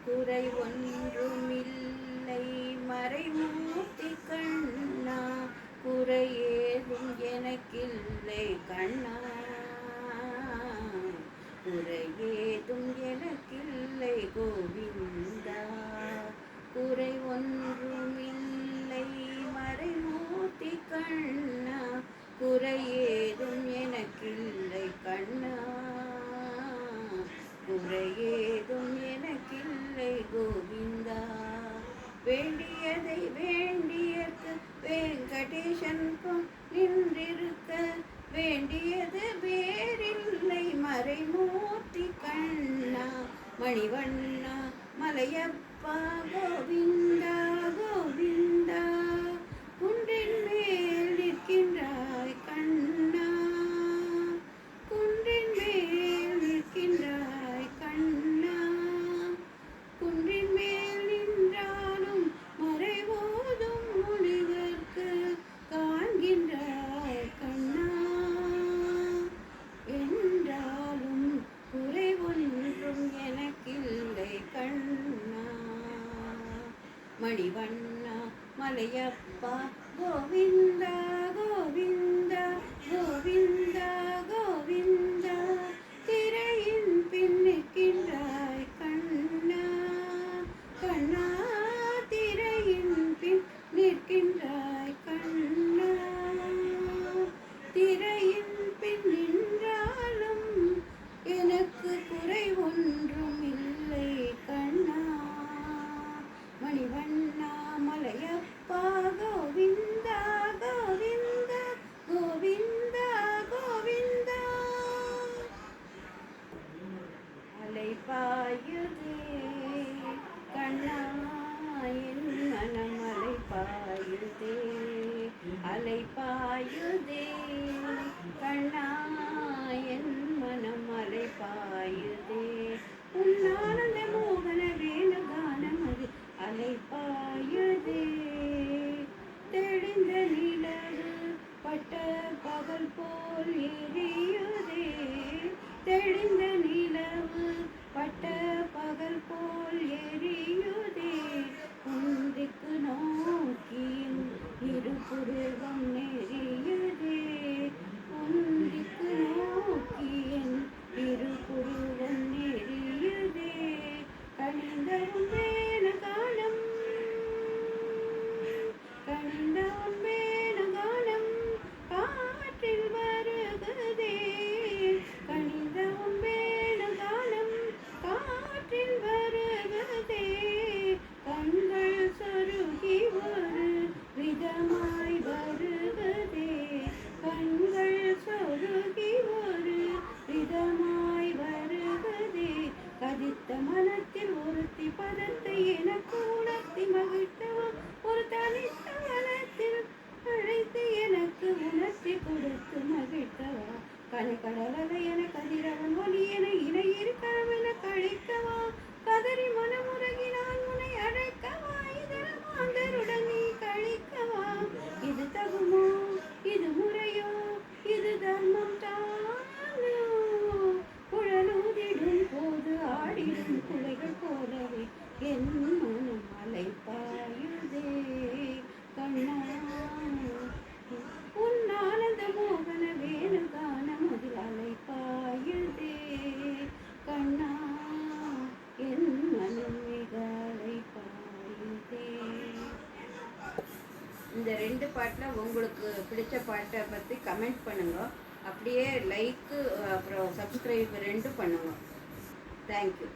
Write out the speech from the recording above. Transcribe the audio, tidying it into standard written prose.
குறை ஒன்றுமில்லை மறைமூர்த்தி கண்ணா, குறையேதும் எனக்கில்லை கண்ணா, குறையேதும் எனக்கில்லை கோவிந்தா. குறை ஒன்றுமில்லை மறைமூர்த்தி கண்ணா, குறையேதும் எனக்கில்லை கண்ணா, குறையேதும் எனக்கில்லை கோவிந்தா. வேண்டியதை வேண்டியற்கு வெங்கடேசன் நின்றிருக்க, வேண்டியது வேறில்லை மறைமூர்த்தி கண்ணா, மணிவண்ணா மலையப்பா கோவிந்தா கோவிந்தா. குன்றின் மேல் நிற்கின்றாய் கண்ணா, குன்றின் மேல் நிற்கின்றாய் கண்ணா, குன்றின் மேல் நின்றாலும் மறைவோதும் முனிவர்க்கு காண்கின்றாய் கண்ணா, என்றாலும் குறை ஒன்றும் எனக்கில்லை கண்ணா, மணிவண்ணா மலையப்பா கோவிந்தா கோவிந்தா கோவிந்தா கோவிந்தா. திரையின் பின் நிற்கின்றாய் கண்ணா கண்ணா, திரையின் பின் நிற்கின்றாய் கண்ணா, திரையின் பின் நின்றாலும் எனக்கு குறை ஒன்றும் இல்லை கண்ணா, மணிவண்ணா மலையப்பா கோவிந்தா கோவிந்தா கோவிந்தா கோவிந்தா. அலை பாயுதே கண்ணா என் மனம், அலை பாயுதே, அலை பாயுதே கண்ணா என் மனம், அலை பாயுதே. உன்னானந்த மோகன வேணுகானம் அது அலை பாயுதே. தெளிந்த நிலவு பட்ட பகல் போல் எரியுதே, தெளிந்த நிலவு பட்ட பகல் போல் எரியுதே. குந்திக்கு நோக்கியும் இரு புருவம் நெறியுதே, குந்திக்கு நோக்கியும் இரு புருவம் நெறியுதே. கணிந்தவும் வேண காலம், கணிந்தவும் வேண காலம் காற்றில் வருகுதே, கணிந்தவும் வேண காலம் காற்றில் வருகுதே. கண்கள் சொருகி ஒரு விதமாய் வருகுதே, கண்கள் சொருகி ஒரு விதமாய் வருகுதே. கதித்த மனத்தில் ஒருத்தி பதத்தை எனக்கு உணர்த்தி மகிழ்த்தவும், ஒரு தனித்த மனத்தில் அழைத்து எனக்கு உணர்த்தி கொடுத்து மகிழ்த்தவா. கனகடலை என கதிரவன் ஒளி என இணை இருக்கவென கழிக்கவா. கதறி மனமுறகி நான் உன்னை அழைக்கவா, இதர மாந்தருடன் நீ கழிக்கவா. இது தகுமோ, இது முறையோ, இது தர்மம் தானோ. குழலூதிடும் போது ஆடிடும் குலைகள் போலவே என் மனம் அலை பாயுதே கண்ணா. உன் ஆனந்த மோகன வேணுகானம் அதில் அலை பாயுதே கண்ணா, என் மனம் மிக அலை பாயுதே. இந்த ரெண்டு பாட்டில் உங்களுக்கு பிடிச்ச பாட்டை பற்றி கமெண்ட் பண்ணுங்க. அப்படியே லைக்கு அப்புறம் சப்ஸ்கிரைப் ரெண்டும் பண்ணுங்க. தேங்க்யூ.